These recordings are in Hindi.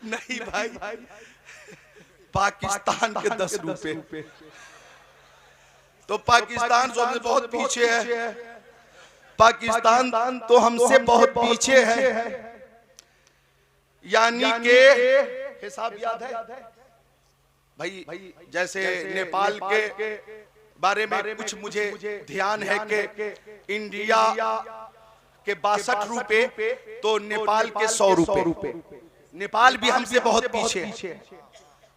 नहीं भाई, पाकिस्तान के 10 रुपए। तो पाकिस्तान जो हमसे बहुत पीछे है, पाकिस्तान तो हमसे बहुत पीछे है, यानी के हिसाब याद है भाई। जैसे नेपाल के बारे में कुछ मुझे ध्यान है कि इंडिया के 62 रुपए तो नेपाल के 100 रुपए। नेपाल भी हमसे बहुत पीछे है।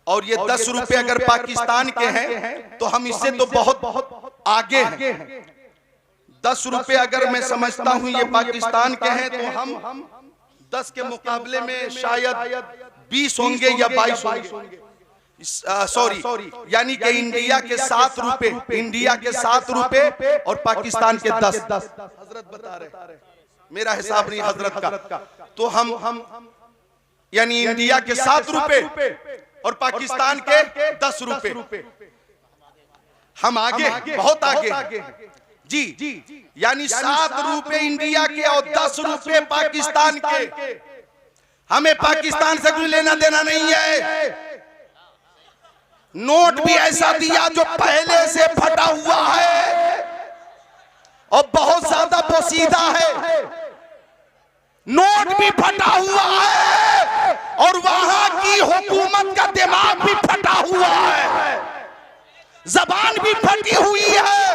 और ये 10 रुपए अगर पाकिस्तान के हैं तो हम इससे तो बहुत आगे हैं। 10 रुपए अगर मैं समझता हूं ये पाकिस्तान के हैं तो हम 10 के मुकाबले में शायद 20 होंगे या 22 होंगे। सॉरी, यानी कि इंडिया के 7 रुपए, इंडिया के 7 रुपए और पाकिस्तान के 10। हजरत बता रहे, मेरा हिसाब नहीं हजरत का। तो हम यानी इंडिया के 7 रुपए और पाकिस्तान के 10 रुपए, हम आगे, बहुत आगे जी। यानी 7 रुपए इंडिया के और 10 रुपए पाकिस्तान के। हमें पाकिस्तान से कुछ लेना देना नहीं है। नोट भी ऐसा दिया जो पहले से फटा हुआ है और बहुत ज्यादा पोसीदा है। नोट भी फटा हुआ है और वहां की हुकूमत का दिमाग भी फटा हुआ है, जबान भी फटी हुई है।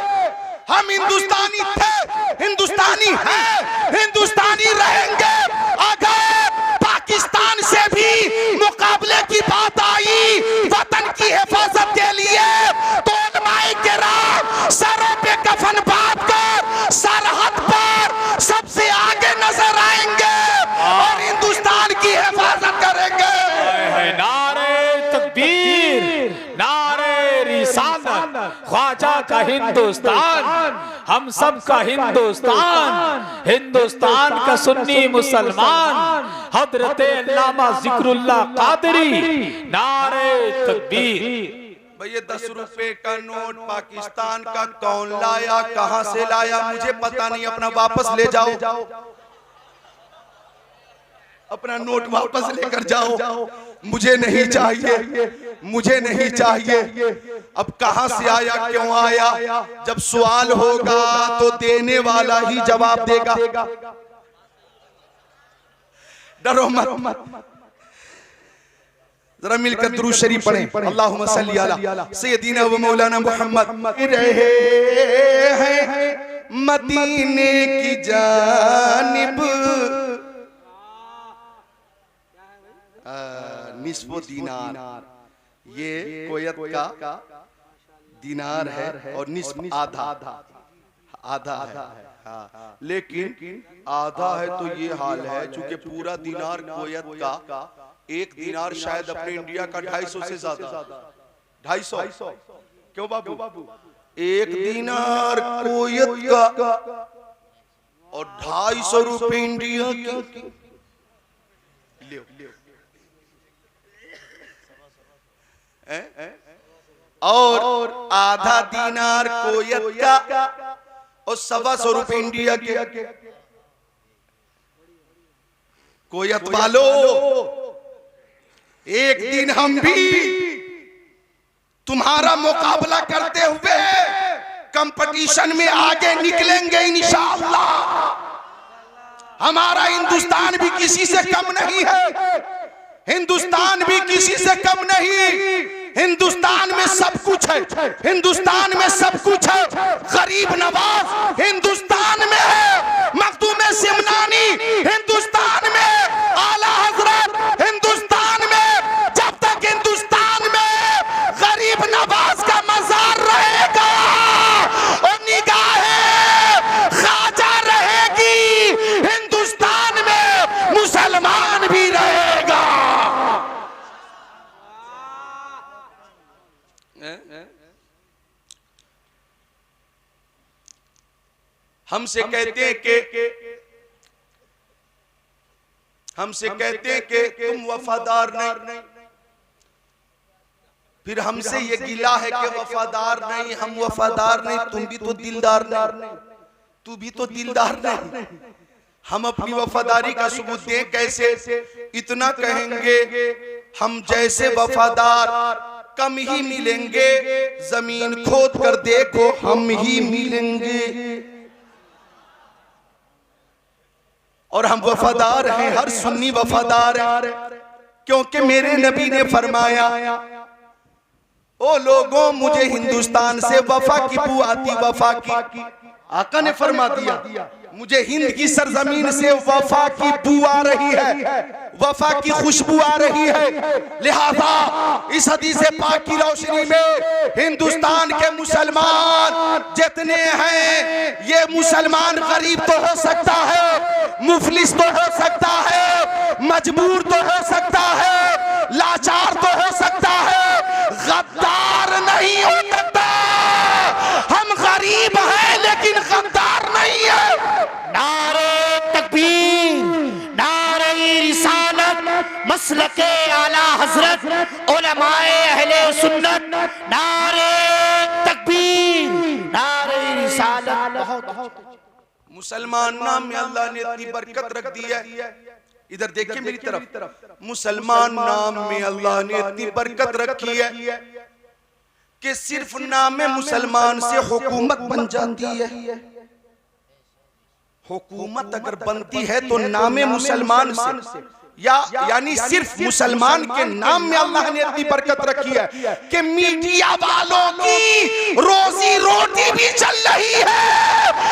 हम हिंदुस्तानी थे, हिंदुस्तानी हैं, हिंदुस्तानी रहेंगे। अगर पाकिस्तान से भी मुकाबले की बात आई वतन की हिफाजत के लिए तो उलमाए किराम सरों पे कफन बांध कर सरहद पर सबसे आगे नजर आएंगे और हिंदुस्तान की हिफाजत करेंगे। नारे तकबीर, नारे रिसालत, ख्वाजा का हिंदुस्तान, हम सब का हिंदुस्तान, हिंदुस्तान का सुन्नी मुसलमान, हजरत अल्लामा जिक्रुल्लाह कादरी। नारे तकबीर। भैया 10 रुपए का नोट पाकिस्तान का कौन लाया, कहां से लाया मुझे पता नहीं। अपना वापस ले जाओ, अपना नोट वापस लेकर जाओ। मुझे नहीं चाहिए, मुझे नहीं चाहिए। अब कहां से आया, क्यों आया? जब सवाल होगा तो देने वाला ही जवाब देगा। डरो मत। जरा मिलकर दुरूद शरीफ पढ़ें। अल्लाहुम्मा सल्ली अला सय्यदिना व मौलाना मुहम्मद। रहे हैं मदीने की जानिब निस्फो दीनार, ये कोयत का दीनार है और निस्फ आधा है। हाँ, लेकिन आधा है तो ये हाल है, चूंकि पूरा दीनार कोयत का, एक दीनार शायद अपने इंडिया का 250 से ज्यादा, 250। क्यों बाबू? एक दीनार कोयत का और 250 रुपए इंडिया की। और आधा दीनार कोयत का और 125 रुपए इंडिया के। कोयत वालों, एक दिन हम भी तुम्हारा मुकाबला करते हुए कंपटीशन में आगे निकलेंगे इंशाअल्लाह। हमारा हिंदुस्तान भी किसी से कम नहीं है, हिंदुस्तान भी किसी से कम नहीं। हिंदुस्तान में सब कुछ है, हिंदुस्तान में सब कुछ है। गरीब नवाज हिंदुस्तान में है, मखदूम सिमनानी हिंदुस्तान में, आला हजरत हिंदुस्तान में। जब तक हिंदुस्तान में गरीब नवाज का मजार रहेगा और निगाहें ख्वाजा रहेगी, हिंदुस्तान में मुसलमान भी रहेगा। हमसे कहते हैं कि तुम वफादार नहीं, फिर हमसे ये गिला है कि वफादार नहीं, हम वफादार नहीं। तुम भी तो दिलदार नहीं, तू भी तो दिलदार नहीं। हम अपनी वफादारी का सबूत दें कैसे? इतना कहेंगे हम जैसे वफादार कम ही मिलेंगे, जमीन खोद कर देखो हम ही मिलेंगे। और हम वफादार हैं, हर सुन्नी वफादार है, क्योंकि मेरे नबी ने फरमाया, ओ लोगों मुझे हिंदुस्तान से वफा की बू आती, वफा की। आका ने फरमा दिया मुझे हिंद की सरजमीन से वफा की बू आ रही है, वफा की खुशबू आ रही है। लिहाजा इस हदीस पाक की रोशनी में हिंदुस्तान के मुसलमान जितने हैं, ये मुसलमान गरीब तो हो सकता है, मुफलिस तो हो सकता है, मजबूर तो हो सकता है, लाचार तो हो सकता है, गद्दार नहीं हो सकता। हम गरीब हैं लेकिन गद्दार नहीं है। नारे तकबीर, नारे रिसालत, मसलके आला हजरत, उलमाए अहले सुन्नत, नारे तकबीर, नारे रिसालत। मुसलमान नाम में अल्लाह ने इतनी बरकत रख दी है। इधर देखिए मेरी तरफ, मुसलमान नाम में अल्लाह ने इतनी बरकत रखी है कि सिर्फ नाम मुसलमान से हुकूमत बन जाती है। हुकूमत अगर बनती है तो नाम मुसलमान से, यानी सिर्फ मुसलमान के नाम में अल्लाह ने इतनी बरकत रखी है कि मीडिया वालों की रोजी रोटी भी चल रही है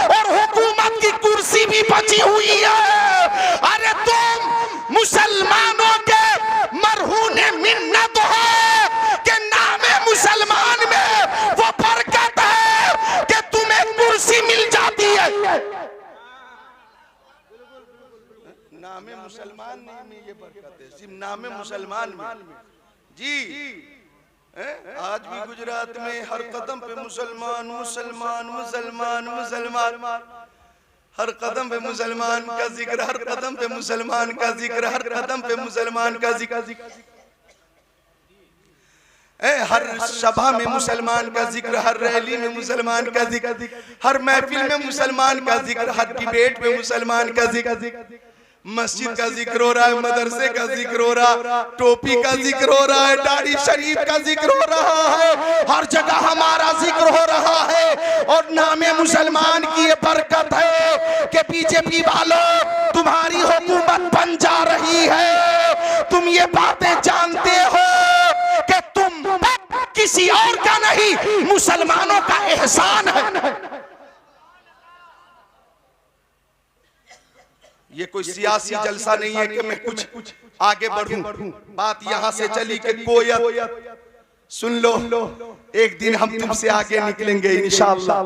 और हुकूमत की कुर्सी भी बची हुई है। अरे तुम मुसलमानों के मरहूने मिन्नत हो कि नाम मुसलमान में वो बरकत है कि तुम्हें कुर्सी मिल जाती है। नामे मुसलमान में ये बरकत है, सिर्फ नामे मुसलमान में। जी आज भी गुजरात में हर कदम पे मुसलमान मुसलमान मुसलमान मुसलमान, हर कदम पे मुसलमान का जिक्र, हर कदम पे मुसलमान का जिक्र, हर कदम पे मुसलमान का जिक्र, हर सभा में मुसलमान का जिक्र, हर रैली में मुसलमान का जिक्र, हर महफिल में मुसलमान का जिक्र, हर डिबेट में मुसलमान का जिक्र, मस्जिद का जिक्र हो रहा है, मदरसे का जिक्र हो रहा है, टोपी का जिक्र हो रहा है, दाढ़ी शरीफ का जिक्र हो रहा है, हर जगह हमारा जिक्र हो रहा है। और नामे मुसलमान की ये बरकत है कि बीजेपी वालों तुम्हारी हुकूमत बन जा रही है। तुम ये बातें जानते हो कि तुम किसी और का नहीं, मुसलमानों का एहसान है। ये कोई सियासी जलसा नहीं है कि मैं कुछ आगे बढ़ूं। बात यहां से चली कि कोयत सुन लो, एक दिन हम तुमसे आगे निकलेंगे इंशाअल्लाह,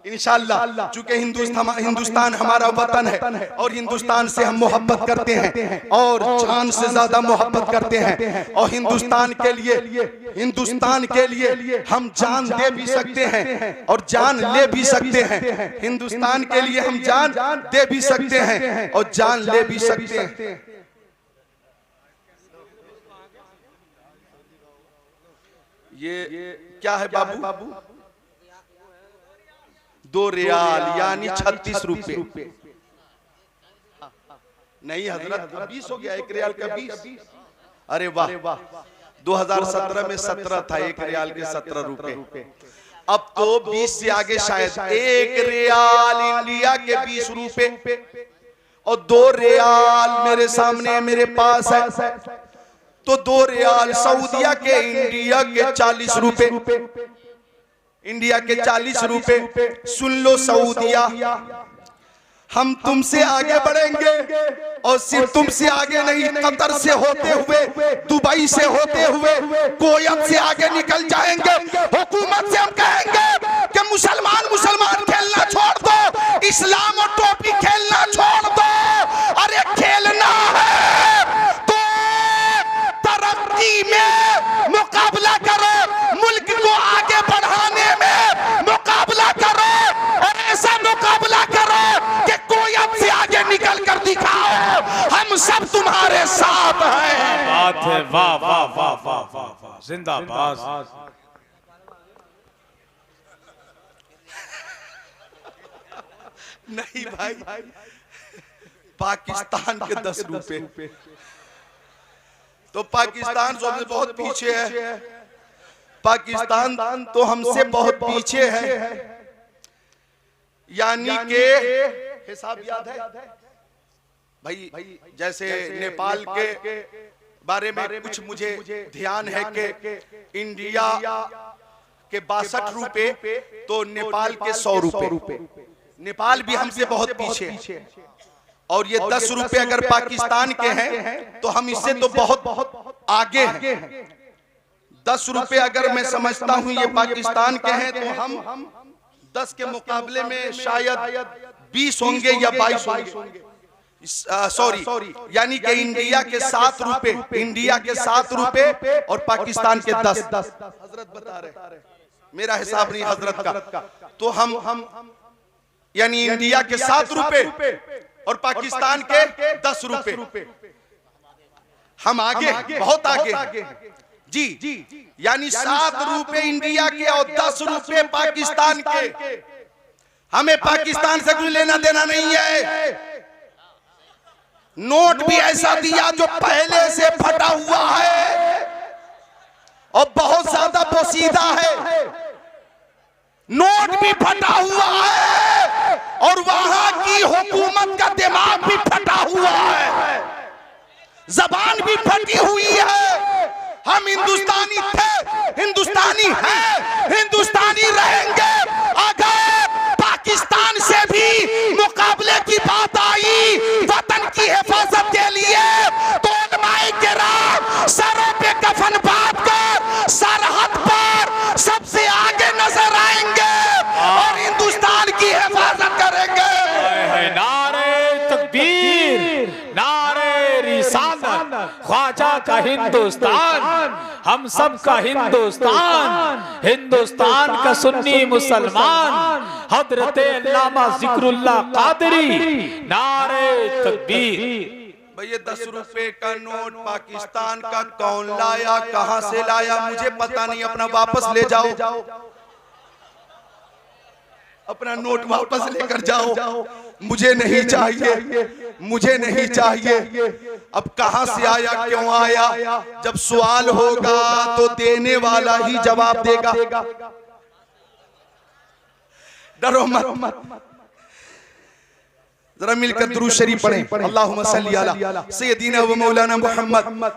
इंशाअल्लाह। चूंकि हिंदुस्तान हमारा वतन है और हिंदुस्तान से हम मोहब्बत करते हैं और जान से ज्यादा मोहब्बत करते हैं। और हिंदुस्तान के लिए हम जान दे भी सकते हैं और जान ले भी सकते हैं। हिंदुस्तान के लिए हम जान दे भी सकते हैं और जान ले भी सकते हैं। ये क्या है बाबू? 2 रियाल यानी 36 रुपए। नहीं हजरत 20 हो गया, 1 रियाल का 20। अरे वाह, 2017 में 17 था 1 रियाल के 17 रुपए। अब तो 20 से आगे शायद 1 रियाल इंडिया के 20 रुपए और 2 रियाल मेरे सामने मेरे पास है, तो 2 रियाल सऊदिया के इंडिया के 40 रुपए, इंडिया के 40 रुपए। सुन लो सऊदिया, हम तुमसे आगे बढ़ेंगे और सिर्फ तुमसे आगे नहीं, कतर से होते हुए, दुबई से होते हुए, कोयत से आगे निकल जाएंगे। हुकूमत से हम कहेंगे कि मुसलमान खेलना छोड़ दो, इस्लाम और टोपी खेलना छोड़ दो। अरे खेलना है तो तरक्की में मुकाबला करो, मुल्क को आगे बढ़ाने में मुकाबला करो, और ऐसा मुकाबला करो कि कोयत से आगे निकल कर दिखाओ हम सब तुम्हारे साथ हैं। बात है, वाह वाह वाह वाह वाह वाह, जिंदाबाद। नहीं भाई, पाकिस्तान के 10 रुपए। तो पाकिस्तान तो हमसे बहुत पीछे है, पाकिस्तान तो हमसे बहुत पीछे है। यानी के हिसाब याद है भाई, जैसे नेपाल के बारे में कुछ मुझे ध्यान है कि इंडिया के 62 रुपए तो नेपाल के 100 रुपए। नेपाल भी हमसे बहुत पीछे है। और ये 10 रुपए अगर पाकिस्तान के हैं तो हम इससे तो बहुत आगे हैं। 10 रुपए अगर मैं समझता हूं ये पाकिस्तान के हैं तो हम 10 के मुकाबले में शायद 20 होंगे या 22 होंगे। सॉरी, यानी कि इंडिया के 7 रुपए, इंडिया के 7 रुपए और पाकिस्तान के 10। हजरत बता रहे, मेरा हिसाब नहीं हजरत का। तो हम यानी इंडिया के 7 रुपए और पाकिस्तान के 10 रुपए, हम आगे, बहुत आगे जी। यानी 7 रुपए इंडिया के और 10 रुपए पाकिस्तान के। हमें पाकिस्तान से कुछ लेना देना नहीं है। नोट भी ऐसा दिया जो पहले से फटा हुआ है और बहुत ज्यादा पोसीदा है। नोट भी फटा हुआ है और वहां की हुकूमत का दिमाग भी फटा हुआ है, जबान भी फटी हुई है। हम हिंदुस्तानी थे, हिंदुस्तानी हैं, हिंदुस्तानी रहेंगे। अगर पाकिस्तान से भी मुकाबले की बात आई वतन की हिफाजत के लिए तो उलमाए किराम सरों पे कफन बांध कर सरहद पर सबसे आगे नजर आएंगे और हिंदुस्तान की हिफाजत करेंगे। नारे तकबीर, नारे रिसालत, ख्वाजा का हिंदुस्तान, हम सब का हिंदुस्तान, हिंदुस्तान का सुन्नी मुसलमान, हजरत अल्लामा जिक्रुल्लाह कादरी। नारे तकबीर। भैया 10 रुपए का नोट पाकिस्तान का कौन लाया, कहां से लाया मुझे पता नहीं। अपना वापस ले जाओ, अपना नोट वापस लेकर जाओ। मुझे नहीं चाहिए, मुझे नहीं चाहिए। अब कहां से आया, क्यों आया? जब सवाल होगा तो देने वाला ही जवाब देगा। डरो मत। जरा मिलकर दुरूद शरीफ पढ़ें। अल्लाहुम्मा सल्ली अला सय्यदीना व मौलाना मुहम्मद।